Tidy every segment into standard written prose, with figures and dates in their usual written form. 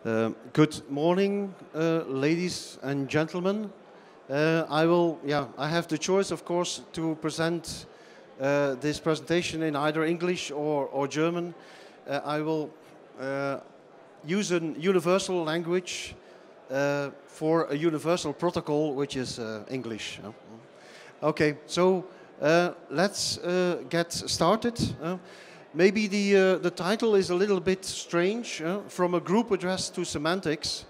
Good morning, ladies and gentlemen. I have the choice, of course, to present this presentation in either English or German. I will use a universal language for a universal protocol, which is English. Okay, so let's get started. Maybe the title is a little bit strange, from a group address to semantics,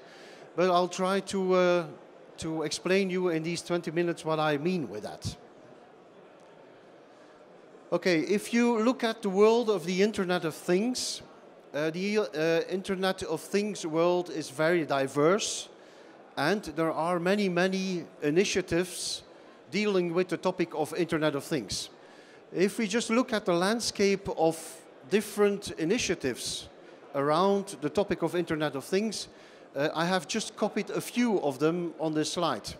but I'll try to explain you in these 20 minutes what I mean with that. Okay, if you look at the world of the Internet of Things, the Internet of Things world is very diverse, and there are many initiatives dealing with the topic of Internet of Things. If we just look at the landscape of different initiatives around the topic of Internet of Things, I have just copied a few of them on this slide.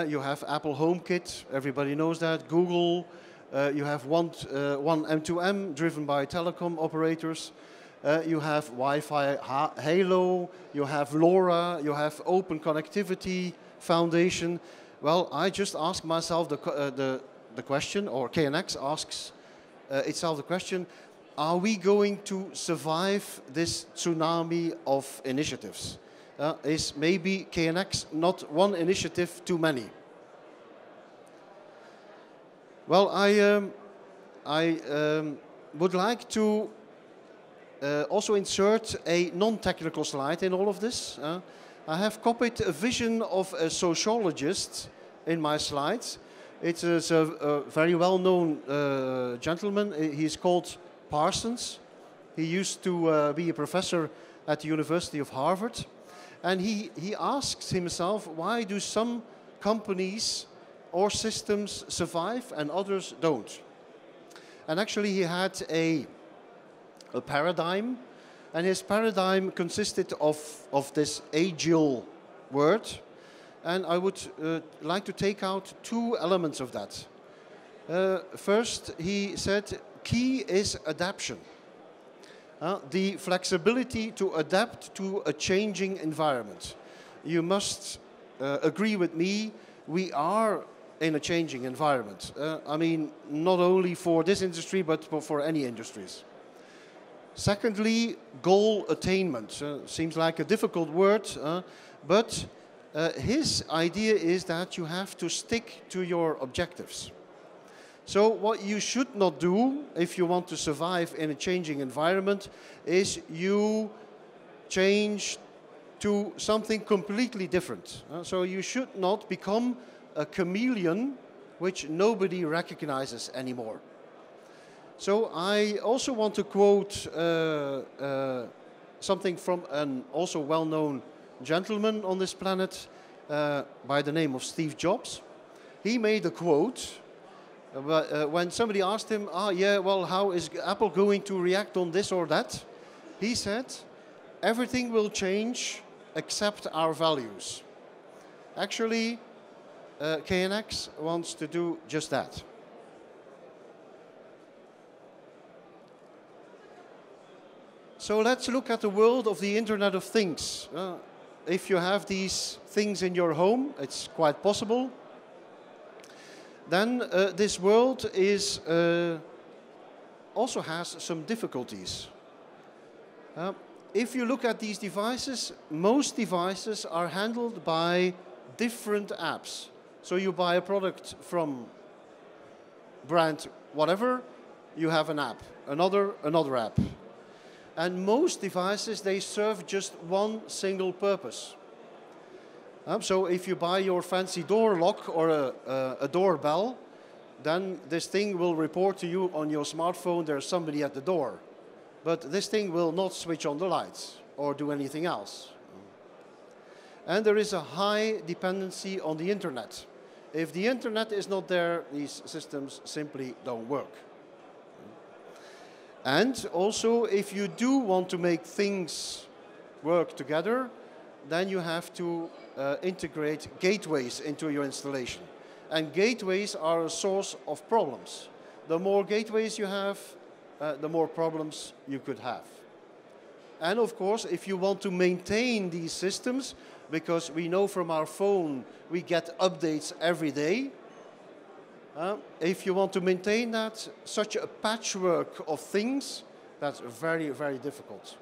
You have Apple HomeKit, everybody knows that, Google, you have one M2M driven by telecom operators, you have Wi-Fi Halo, you have LoRa, you have Open Connectivity Foundation. Well, I just asked myself the question, or KNX asks itself the question, are we going to survive this tsunami of initiatives? Is maybe KNX not one initiative too many? Well, I would like to also insert a non-technical slide in all of this. I have copied a vision of a sociologist in my slides. It is a very well-known gentleman. He's called Parsons. He used to be a professor at the University of Harvard. And he asks himself, why do some companies or systems survive and others don't? And actually he had a paradigm. And his paradigm consisted of this agile word. And I would like to take out two elements of that. First, he said, key is adaptation. The flexibility to adapt to a changing environment. You must agree with me, we are in a changing environment. I mean, not only for this industry, but for any industries. Secondly, goal attainment. Seems like a difficult word, but his idea is that you have to stick to your objectives. So what you should not do if you want to survive in a changing environment is you change to something completely different. So you should not become a chameleon which nobody recognizes anymore. So I also want to quote something from an also well-known gentleman on this planet by the name of Steve Jobs. He made a quote when somebody asked him, yeah, well, how is Apple going to react on this or that? He said, everything will change except our values. Actually, KNX wants to do just that. So let's look at the world of the Internet of Things. If you have these things in your home, it's quite possible. Then this world is also has some difficulties. If you look at these devices, most devices are handled by different apps. So you buy a product from brand whatever, you have an app, another app. And most devices, they serve just one single purpose. So if you buy your fancy door lock or a doorbell, then this thing will report to you on your smartphone there's somebody at the door. But this thing will not switch on the lights or do anything else. And there is a high dependency on the internet. If the internet is not there, these systems simply don't work. And also, if you do want to make things work together, then you have to integrate gateways into your installation. And gateways are a source of problems. The more gateways you have, the more problems you could have. And of course, if you want to maintain these systems, because we know from our phone we get updates every day, if you want to maintain that, such a patchwork of things, that's very, very difficult.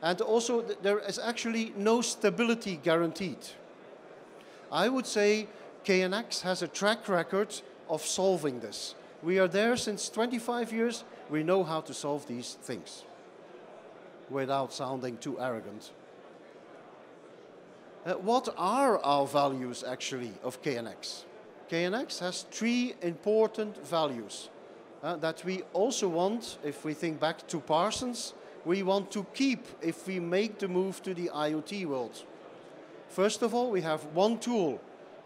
And also, there is actually no stability guaranteed. I would say KNX has a track record of solving this. We are there since 25 years. We know how to solve these things without sounding too arrogant. What are our values, actually, of KNX? KNX has 3 important values that we also want, if we think back to Parsons, we want to keep if we make the move to the IoT world. First of all, we have one tool.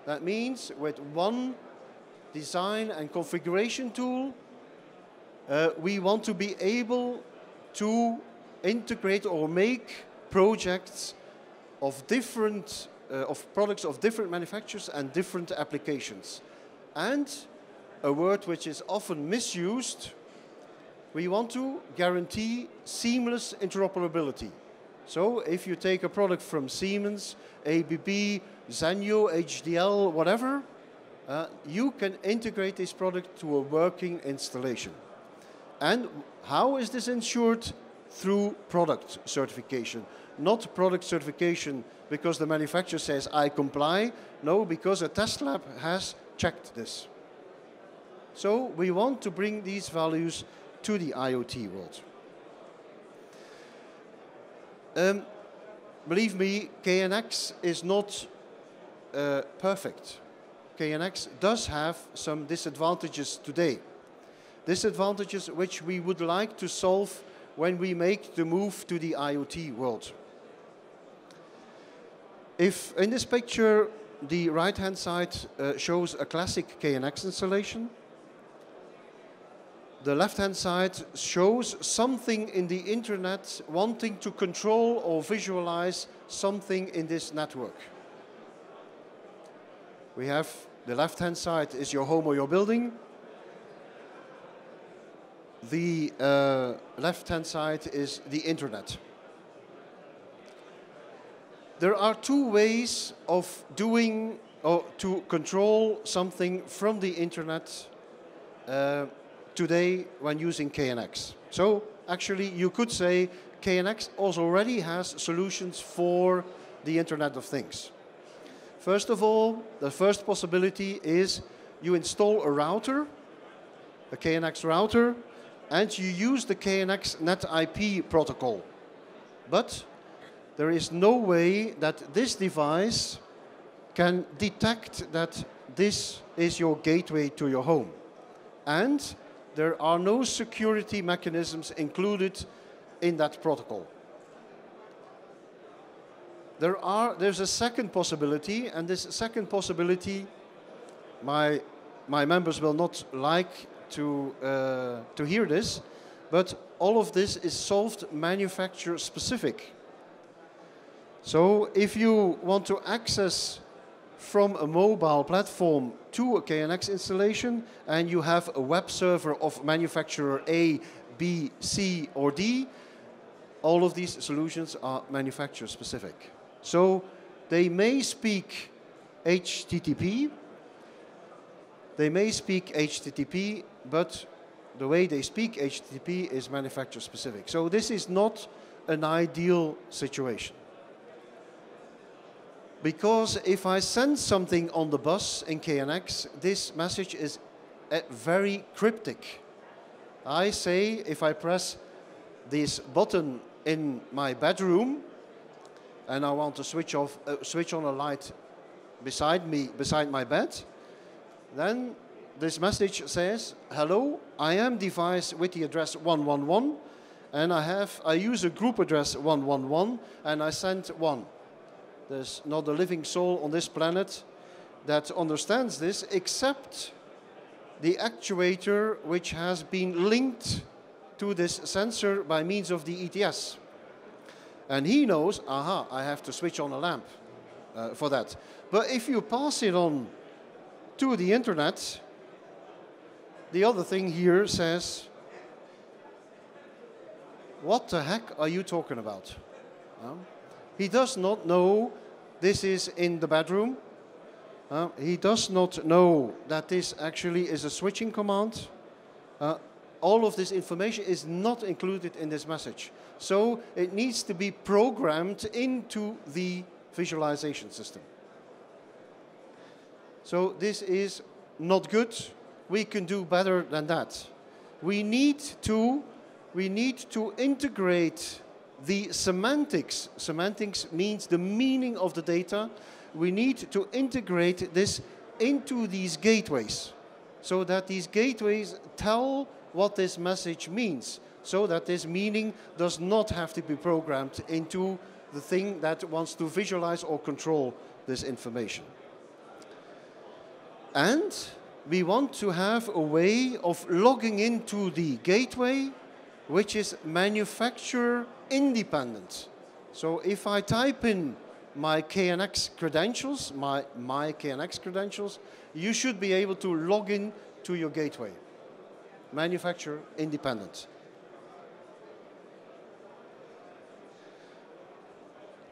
That means with one design and configuration tool, we want to be able to integrate or make projects of different of products of different manufacturers and different applications. And a word which is often misused, we want to guarantee seamless interoperability. So if you take a product from Siemens, ABB, Sanyo, HDL, whatever, you can integrate this product to a working installation. And how is this ensured? Through product certification. Not product certification because the manufacturer says, I comply. No, because a test lab has checked this. So we want to bring these values to the IoT world. Believe me, KNX is not perfect. KNX does have some disadvantages today. Disadvantages which we would like to solve when we make the move to the IoT world. If in this picture the right-hand side shows a classic KNX installation, the left-hand side shows something in the internet wanting to control or visualize something in this network. We have the left-hand side is your home or your building. The left-hand side is the internet. There are 2 ways of doing or to control something from the internet today when using KNX. So actually you could say KNX also already has solutions for the Internet of Things. First of all, the first possibility is you install a router, a KNX router, and you use the KNX NetIP protocol. But there is no way that this device can detect that this is your gateway to your home. And there are no security mechanisms included in that protocol. There's a second possibility, and this second possibility, my members will not like to hear this, but all of this is solved manufacturer specific. So if you want to access from a mobile platform to a KNX installation and you have a web server of manufacturer A, B, C or D, all of these solutions are manufacturer specific. So they may speak HTTP, but the way they speak HTTP is manufacturer specific. So this is not an ideal situation. Because if I send something on the bus in KNX, this message is very cryptic. I say, if I press this button in my bedroom, and I want to switch on a light beside my bed, then this message says, hello, I am device with the address 111, and I use a group address 111, and I send 1. There's not a living soul on this planet that understands this, except the actuator which has been linked to this sensor by means of the ETS. And he knows, aha, I have to switch on a lamp for that. But if you pass it on to the internet, the other thing here says, what the heck are you talking about? He does not know this is in the bedroom. He does not know that this actually is a switching command. All of this information is not included in this message. So it needs to be programmed into the visualization system. So this is not good. We can do better than that. We need to integrate the semantics. Semantics means the meaning of the data. We need to integrate this into these gateways so that these gateways tell what this message means, so that this meaning does not have to be programmed into the thing that wants to visualize or control this information. And we want to have a way of logging into the gateway which is manufacturer independent. So if I type in my KNX credentials, my KNX credentials, you should be able to log in to your gateway. Manufacturer independent.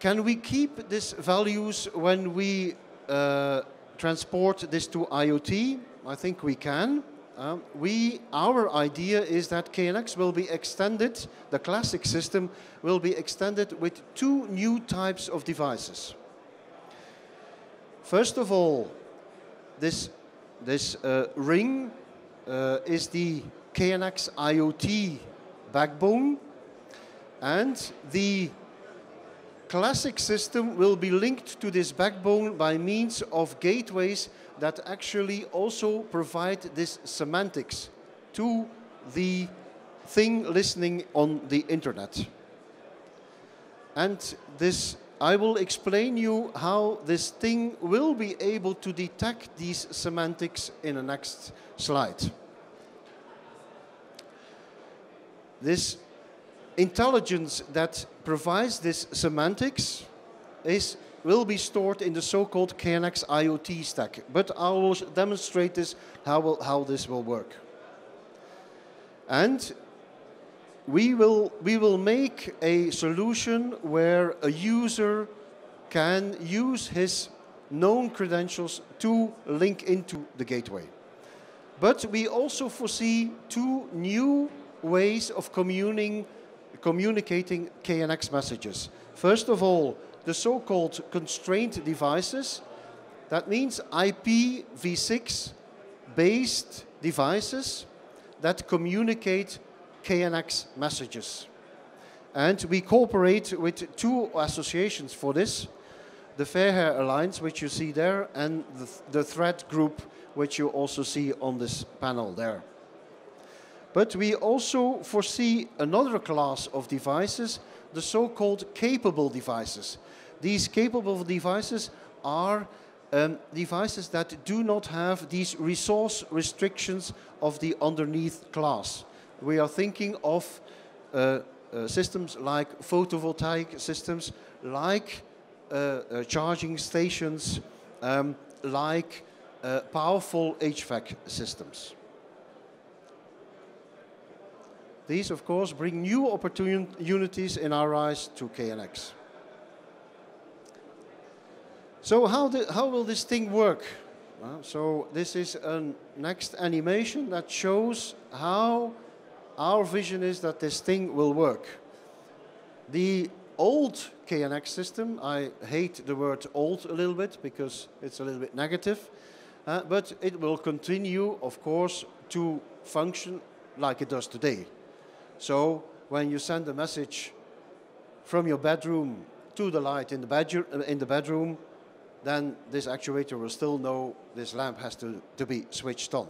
Can we keep these values when we transport this to IoT? I think we can. Our idea is that KNX will be extended, the classic system will be extended with two new types of devices. First of all, this ring is the KNX IoT backbone, and the classic system will be linked to this backbone by means of gateways that actually also provide this semantics to the thing listening on the internet. And this, I will explain you how this thing will be able to detect these semantics in the next slide. This intelligence that provides this semantics will be stored in the so-called KNX IoT stack. But I will demonstrate this, how this will work. And we will make a solution where a user can use his known credentials to link into the gateway. But we also foresee two new ways of communicating KNX messages. First of all, the so-called constrained devices. That means IPv6 based devices that communicate KNX messages. And we cooperate with two associations for this. The Fair Hair Alliance, which you see there, and the Thread Group, which you also see on this panel there. But we also foresee another class of devices, the so-called capable devices. These capable devices are devices that do not have these resource restrictions of the underneath class. We are thinking of systems like photovoltaic systems, like charging stations, like powerful HVAC systems. These, of course, bring new opportunities in our eyes to KNX. So how will this thing work? So this is a next animation that shows how our vision is that this thing will work. The old KNX system, I hate the word old a little bit because it's a little bit negative, but it will continue, of course, to function like it does today. So when you send a message from your bedroom to the light in the bedroom, then this actuator will still know this lamp has to be switched on.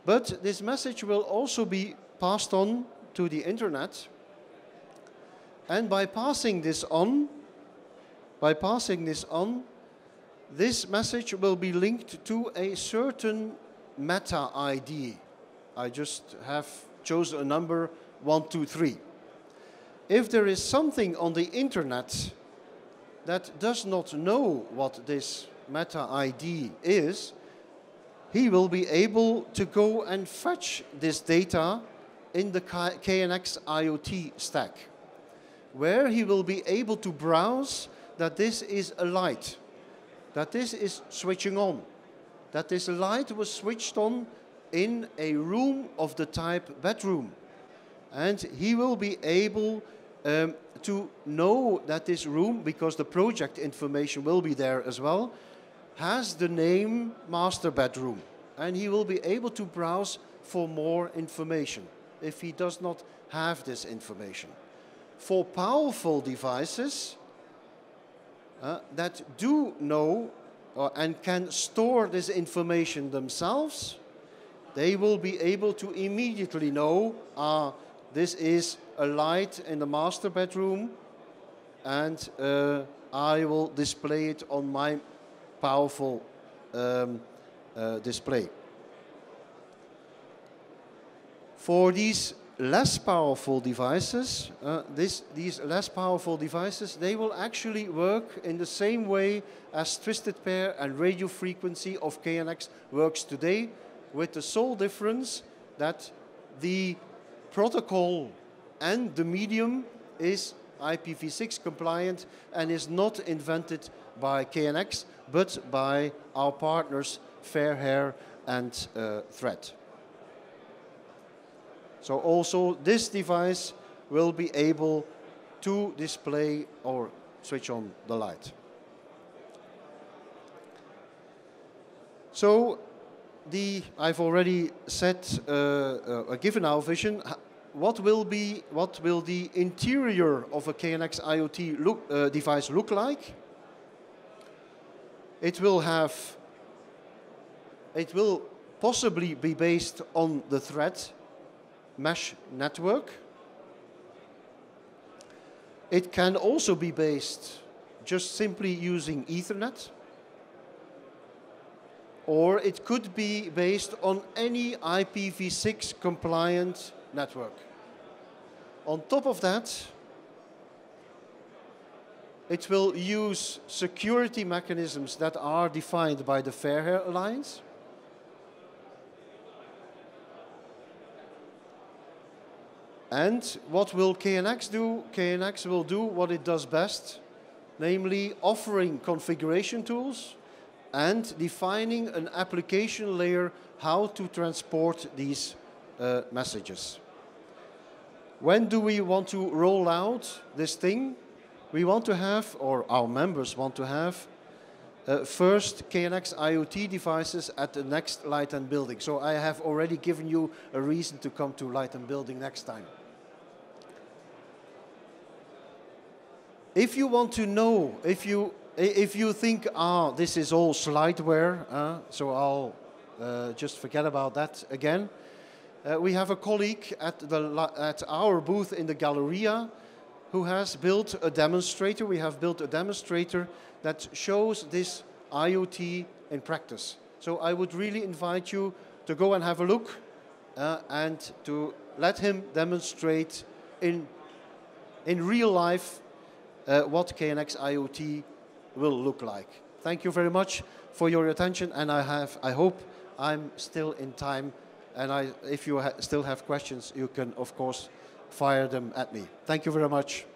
But this message will also be passed on to the internet. And by passing this on, this message will be linked to a certain meta ID. I just have chosen a number 1, 2, 3. If there is something on the internet that does not know what this meta ID is, he will be able to go and fetch this data in the KNX IoT stack, where he will be able to browse that this is a light, that this is switching on, that this light was switched on in a room of the type bedroom. And he will be able to know that this room, because the project information will be there as well, has the name master bedroom. And he will be able to browse for more information if he does not have this information. For powerful devices that do know and can store this information themselves, they will be able to immediately know, this is a light in the master bedroom, and I will display it on my powerful display. For these less powerful devices, these less powerful devices, they will actually work in the same way as twisted pair and radio frequency of KNX works today, with the sole difference that the protocol and the medium is IPv6 compliant and is not invented by KNX, but by our partners Fairhair and Thread. So also this device will be able to display or switch on the light. So I've already said, given our vision, what will the interior of a KNX IoT device look like? It will possibly be based on the Thread mesh network. It can also be based just simply using Ethernet. Or it could be based on any IPv6 compliant network. On top of that, it will use security mechanisms that are defined by the Fairhair Alliance. And what will KNX do? KNX will do what it does best, namely offering configuration tools and defining an application layer how to transport these messages. When do we want to roll out this thing? We want to have, or our members want to have, first KNX IoT devices at the next Light and Building. So I have already given you a reason to come to Light and Building next time. If you want to know, if you think, this is all slideware, so I'll just forget about that again. We have a colleague at our booth in the Galleria who has built a demonstrator. We have built a demonstrator that shows this IoT in practice. So I would really invite you to go and have a look and to let him demonstrate in real life what KNX IoT will look like. Thank you very much for your attention, and I hope I'm still in time, and if you still have questions, you can of course fire them at me. Thank you very much.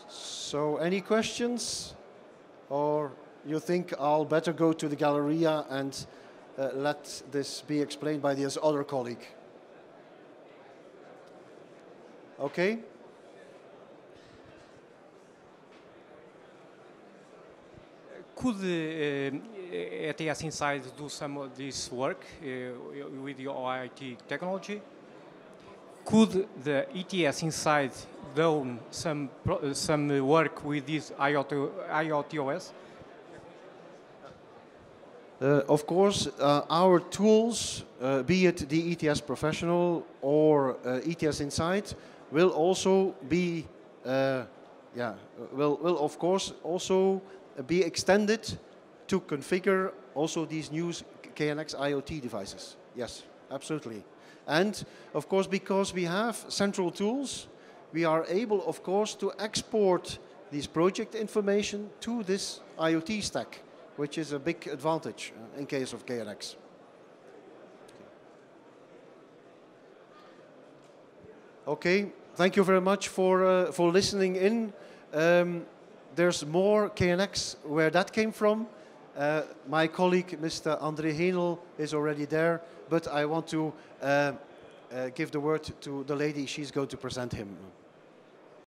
So any questions, or you think I'll better go to the Galleria and let this be explained by this other colleague? Okay. Could ATS Inside do some of this work with your IoT technology? Could the ETS Inside do some work with this IoT OS? Of course, our tools, be it the ETS Professional or ETS Inside, will also be, will of course also be extended to configure also these new KNX IoT devices. Yes, absolutely. And of course, because we have central tools, we are able, of course, to export this project information to this IoT stack, which is a big advantage in case of KNX. Okay, thank you very much for listening in. There's more KNX where that came from. My colleague, Mr. André Henel, is already there, but I want to give the word to the lady. She's going to present him.